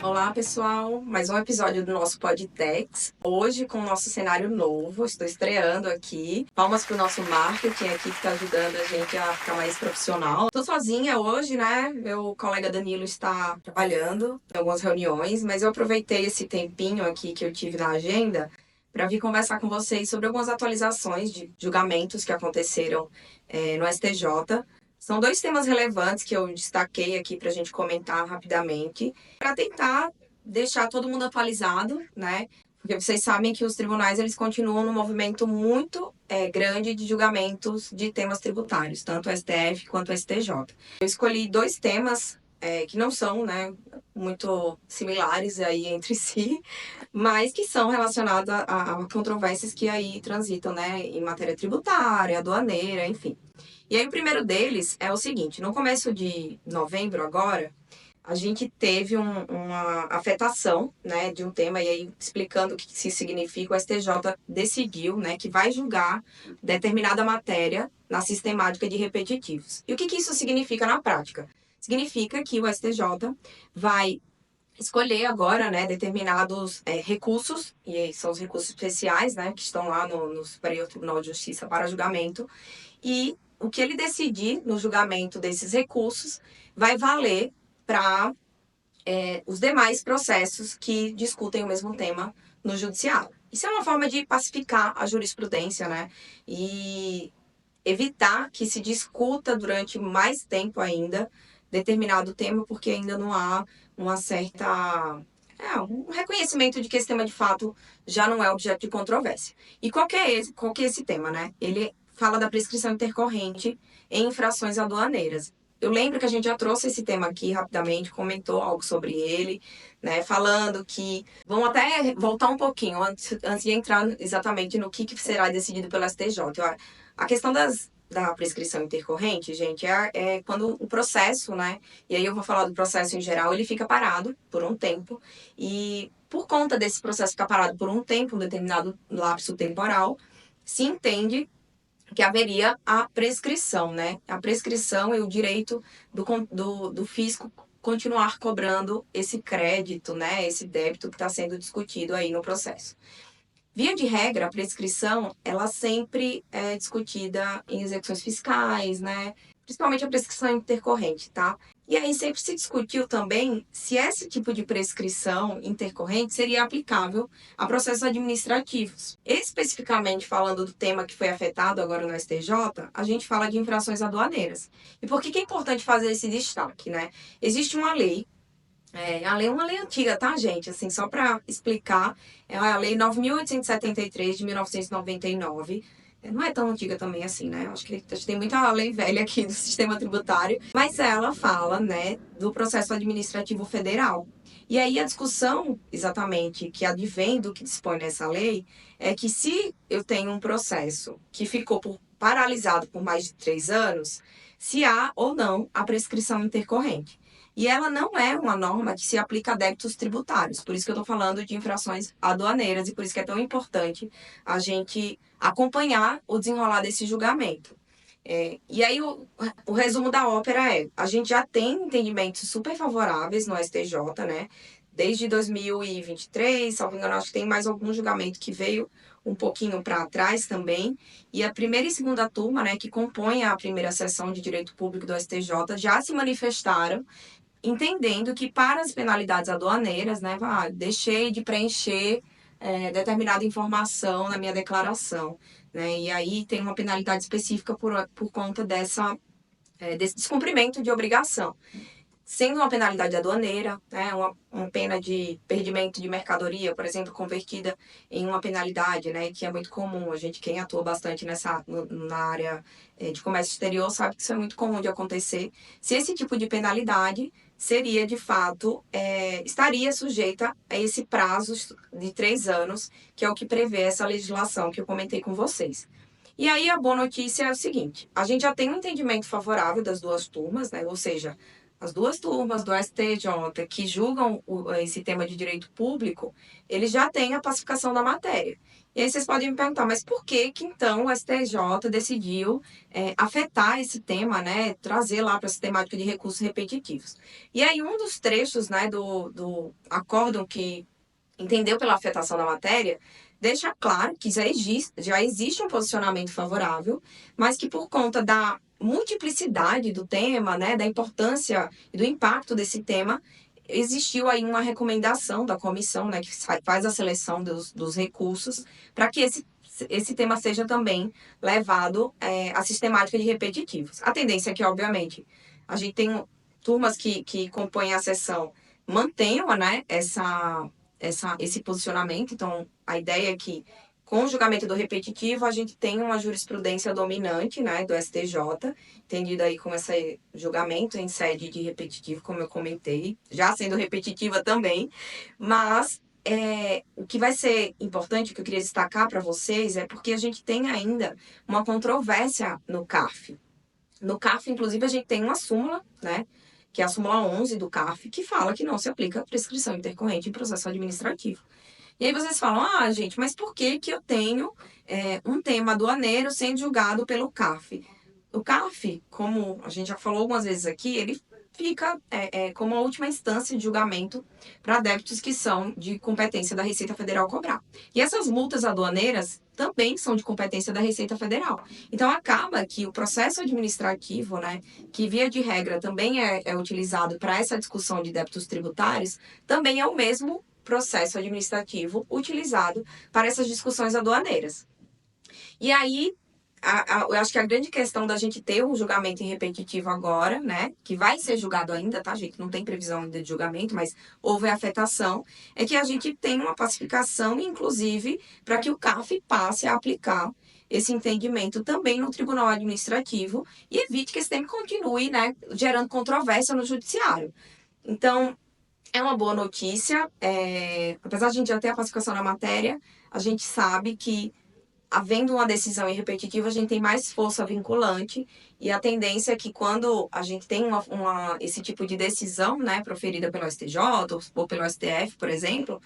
Olá, pessoal! Mais um episódio do nosso Podtex. Hoje com o nosso cenário novo, estou estreando aqui. Palmas para o nosso marketing aqui que está ajudando a gente a ficar mais profissional. Estou sozinha hoje, né? Meu colega Danilo está trabalhando em algumas reuniões, mas eu aproveitei esse tempinho aqui que eu tive na agenda para vir conversar com vocês sobre algumas atualizações de julgamentos que aconteceram no STJ. São dois temas relevantes que eu destaquei aqui para a gente comentar rapidamente, para tentar deixar todo mundo atualizado, né? Porque vocês sabem que os tribunais eles continuam num movimento muito grande de julgamentos de temas tributários, tanto o STF quanto o STJ. Eu escolhi dois temas que não são, né, muito similares aí entre si, mas que são relacionados a controvérsias que aí transitam, né, em matéria tributária, aduaneira, enfim. E aí o primeiro deles é o seguinte, no começo de novembro agora, a gente teve uma afetação, né, de um tema, e aí explicando o que isso significa, o STJ decidiu, né, que vai julgar determinada matéria na sistemática de repetitivos. E o que isso significa na prática? Significa que o STJ vai escolher agora, né, determinados recursos, e aí são os recursos especiais, né, que estão lá no Superior Tribunal de Justiça para julgamento, e o que ele decidir no julgamento desses recursos vai valer para os demais processos que discutem o mesmo tema no judiciário. Isso é uma forma de pacificar a jurisprudência, né? E evitar que se discuta durante mais tempo ainda determinado tema, porque ainda não há uma certa um reconhecimento de que esse tema de fato já não é objeto de controvérsia. E qual que é esse tema, né? Ele fala da prescrição intercorrente em infrações aduaneiras. Eu lembro que a gente já trouxe esse tema aqui rapidamente, comentou algo sobre ele, né? Falando que. Vamos até voltar um pouquinho antes de entrar exatamente no que será decidido pelo STJ. A questão da prescrição intercorrente, gente, é quando o processo, né? E aí eu vou falar do processo em geral, ele fica parado por um tempo. E por conta desse processo ficar parado por um tempo, um determinado lapso temporal, se entende que haveria a prescrição, né? A prescrição e o direito do fisco continuar cobrando esse crédito, né? Esse débito que está sendo discutido aí no processo. Via de regra, a prescrição, ela sempre é discutida em execuções fiscais, né? Principalmente a prescrição intercorrente, tá? E aí sempre se discutiu também se esse tipo de prescrição intercorrente seria aplicável a processos administrativos. Especificamente falando do tema que foi afetado agora no STJ, a gente fala de infrações aduaneiras. E por que é importante fazer esse destaque, né? Existe uma lei. A lei é uma lei antiga, tá, gente? Assim, só para explicar, é a Lei 9.873 de 1999. Não é tão antiga também assim, né? Acho que tem muita lei velha aqui do sistema tributário. Mas ela fala, né, do processo administrativo federal. E aí a discussão, exatamente, que advém do que dispõe nessa lei, é que se eu tenho um processo que ficou paralisado por mais de 3 anos, se há ou não a prescrição intercorrente. E ela não é uma norma que se aplica a débitos tributários. Por isso que eu estou falando de infrações aduaneiras e por isso que é tão importante a gente acompanhar o desenrolar desse julgamento. E aí o resumo da ópera a gente já tem entendimentos super favoráveis no STJ, né? Desde 2023, salvo engano, acho que tem mais algum julgamento que veio um pouquinho para trás também. E a primeira e segunda turma, né, que compõem a primeira sessão de direito público do STJ, já se manifestaram entendendo que para as penalidades aduaneiras, né, deixei de preencher determinada informação na minha declaração, né, e aí tem uma penalidade específica por conta desse descumprimento de obrigação. Sendo uma penalidade aduaneira, né, uma pena de perdimento de mercadoria, por exemplo, convertida em uma penalidade, né, que é muito comum. Quem atua bastante na área de comércio exterior sabe que isso é muito comum de acontecer. Se esse tipo de penalidade seria, de fato, estaria sujeita a esse prazo de 3 anos, que é o que prevê essa legislação que eu comentei com vocês. E aí a boa notícia é o seguinte, a gente já tem um entendimento favorável das duas turmas, né, ou seja, as duas turmas do STJ que julgam esse tema de direito público, eles já têm a pacificação da matéria. E aí vocês podem me perguntar, mas por que que então o STJ decidiu afetar esse tema, né, trazer lá para essa temática de recursos repetitivos? E aí um dos trechos, né, do acórdão que entendeu pela afetação da matéria, deixa claro que já existe um posicionamento favorável, mas que por conta da multiplicidade do tema, né, da importância e do impacto desse tema, existiu aí uma recomendação da comissão, né, que faz a seleção dos recursos, para que esse tema seja também levado à sistemática de repetitivos. A tendência é que, obviamente, a gente tem turmas que compõem a sessão mantenham, né, esse posicionamento. Então, a ideia é que, com o julgamento do repetitivo, a gente tem uma jurisprudência dominante, né, do STJ, entendido aí como esse julgamento em sede de repetitivo, como eu comentei, já sendo repetitiva também, mas o que vai ser importante, que eu queria destacar para vocês, é porque a gente tem ainda uma controvérsia no CARF. No CARF, inclusive, a gente tem uma súmula, né, que é a súmula 11 do CARF, que fala que não se aplica a prescrição intercorrente em processo administrativo. E aí vocês falam, gente, mas por que que eu tenho um tema aduaneiro sendo julgado pelo CARF? O CARF, como a gente já falou algumas vezes aqui, ele fica como a última instância de julgamento para débitos que são de competência da Receita Federal cobrar. E essas multas aduaneiras também são de competência da Receita Federal. Então, acaba que o processo administrativo, né, que via de regra também é utilizado para essa discussão de débitos tributários, também é o mesmo processo administrativo utilizado para essas discussões aduaneiras. E aí, eu acho que a grande questão da gente ter um julgamento em repetitivo agora, né, que vai ser julgado ainda, tá, gente? Não tem previsão ainda de julgamento, mas houve afetação, é que a gente tem uma pacificação, inclusive, para que o CARF passe a aplicar esse entendimento também no Tribunal Administrativo e evite que esse tema continue, né, gerando controvérsia no Judiciário. Então, é uma boa notícia, apesar de a gente já ter a pacificação na matéria, a gente sabe que havendo uma decisão repetitiva, a gente tem mais força vinculante, e a tendência é que quando a gente tem esse tipo de decisão, né, proferida pelo STJ ou pelo STF, por exemplo,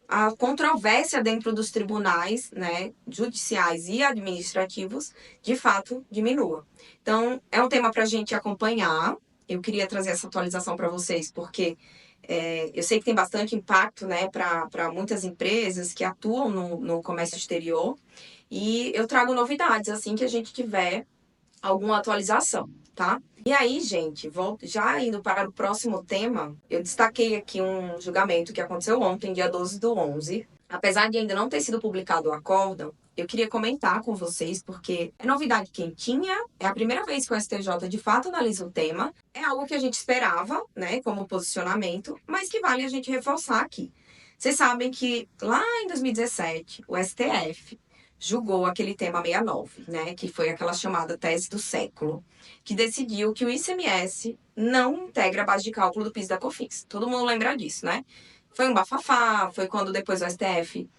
a controvérsia dentro dos tribunais, né, judiciais e administrativos, de fato, diminua. Então, é um tema para a gente acompanhar. Eu queria trazer essa atualização para vocês, porque eu sei que tem bastante impacto, né, para muitas empresas que atuam no comércio exterior, e eu trago novidades assim que a gente tiver alguma atualização, tá? E aí, gente, já indo para o próximo tema, eu destaquei aqui um julgamento que aconteceu ontem, dia 12/11. Apesar de ainda não ter sido publicado o acórdão, eu queria comentar com vocês, porque é novidade quentinha, é a primeira vez que o STJ de fato analisa o tema, é algo que a gente esperava, né, como posicionamento, mas que vale a gente reforçar aqui. Vocês sabem que lá em 2017, o STF julgou aquele tema 69, né, que foi aquela chamada tese do século, que decidiu que o ICMS não integra a base de cálculo do PIS e da COFINS. Todo mundo lembra disso, né? Foi um bafafá, foi quando depois o STF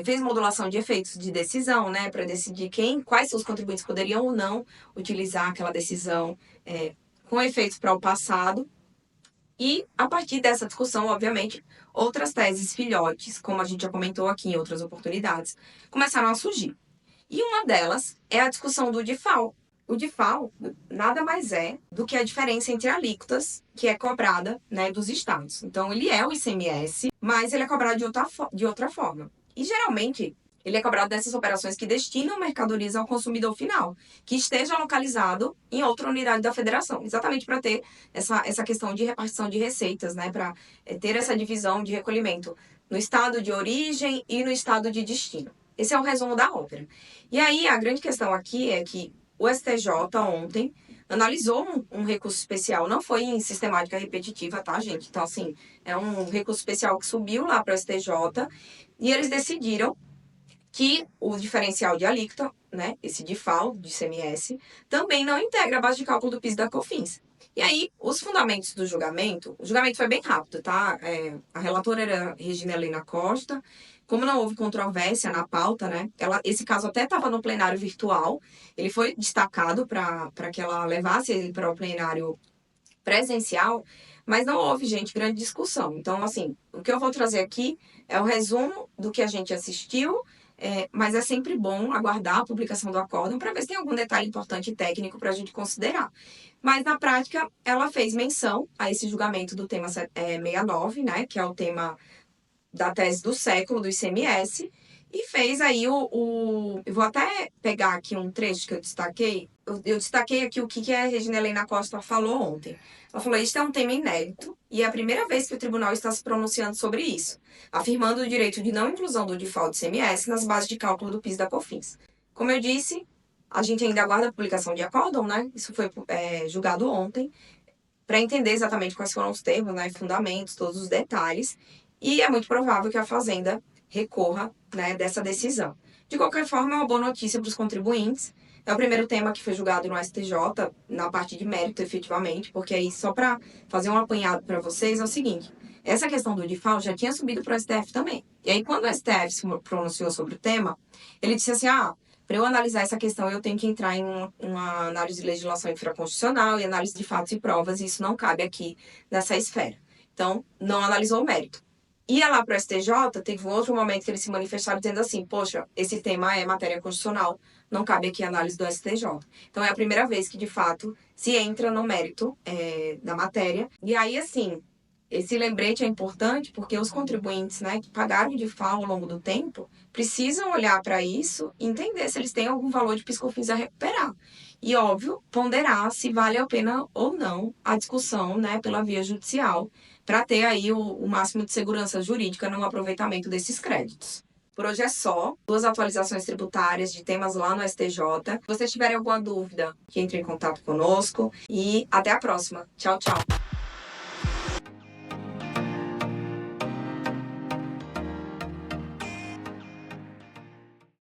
fez modulação de efeitos de decisão, né, para decidir quais os contribuintes poderiam ou não utilizar aquela decisão com efeitos para o passado. E, a partir dessa discussão, obviamente, outras teses filhotes, como a gente já comentou aqui em outras oportunidades, começaram a surgir. E uma delas é a discussão do DIFAL. O DIFAL nada mais é do que a diferença entre alíquotas que é cobrada, né, dos estados. Então, ele é o ICMS, mas ele é cobrado de outra forma. E, geralmente, ele é cobrado dessas operações que destinam mercadorias ao consumidor final, que esteja localizado em outra unidade da federação, exatamente para ter essa questão de repartição de receitas, né, para ter essa divisão de recolhimento no estado de origem e no estado de destino. Esse é o resumo da ópera. E aí, a grande questão aqui é que o STJ ontem analisou um recurso especial, não foi em sistemática repetitiva, tá, gente? Então, assim, é um recurso especial que subiu lá para o STJ e eles decidiram que o diferencial de alíquota, né, esse DIFAL, de ICMS, também não integra a base de cálculo do PIS e da COFINS. E aí, os fundamentos do julgamento, o julgamento foi bem rápido, tá? A relatora era Regina Helena Costa. Como não houve controvérsia na pauta, né? Esse caso até estava no plenário virtual. Ele foi destacado para que ela levasse ele para o plenário presencial, mas não houve, gente, grande discussão. Então, assim, o que eu vou trazer aqui é o resumo do que a gente assistiu, mas é sempre bom aguardar a publicação do acórdão para ver se tem algum detalhe importante e técnico para a gente considerar. Mas, na prática, ela fez menção a esse julgamento do tema 69, né, que é o tema da tese do século, do ICMS, e fez aí Eu vou até pegar aqui um trecho que eu destaquei. Eu destaquei aqui o que a Regina Helena Costa falou ontem. Ela falou: este é um tema inédito e é a primeira vez que o tribunal está se pronunciando sobre isso, afirmando o direito de não inclusão do default ICMS nas bases de cálculo do PIS e da COFINS. Como eu disse, a gente ainda aguarda a publicação de acórdão, né? Isso foi julgado ontem, para entender exatamente quais foram os termos, né, fundamentos, todos os detalhes, e é muito provável que a Fazenda recorra, né, dessa decisão. De qualquer forma, é uma boa notícia para os contribuintes. É o primeiro tema que foi julgado no STJ, na parte de mérito, efetivamente, porque aí, só para fazer um apanhado para vocês, é o seguinte: essa questão do default já tinha subido para o STF também. E aí, quando o STF se pronunciou sobre o tema, ele disse assim: para eu analisar essa questão, eu tenho que entrar em uma análise de legislação infraconstitucional e análise de fatos e provas, e isso não cabe aqui nessa esfera. Então, não analisou o mérito. Ia lá para o STJ, teve um outro momento que eles se manifestaram dizendo assim: poxa, esse tema é matéria constitucional, não cabe aqui a análise do STJ. Então, é a primeira vez que, de fato, se entra no mérito da matéria. E aí, assim, esse lembrete é importante porque os contribuintes, né, que pagaram de FAO ao longo do tempo precisam olhar para isso e entender se eles têm algum valor de PIS/COFINS a recuperar. E, óbvio, ponderar se vale a pena ou não a discussão, né, pela via judicial, para ter aí o máximo de segurança jurídica no aproveitamento desses créditos. Por hoje é só. 2 atualizações tributárias de temas lá no STJ. Se vocês tiverem alguma dúvida, que entre em contato conosco. E até a próxima. Tchau, tchau.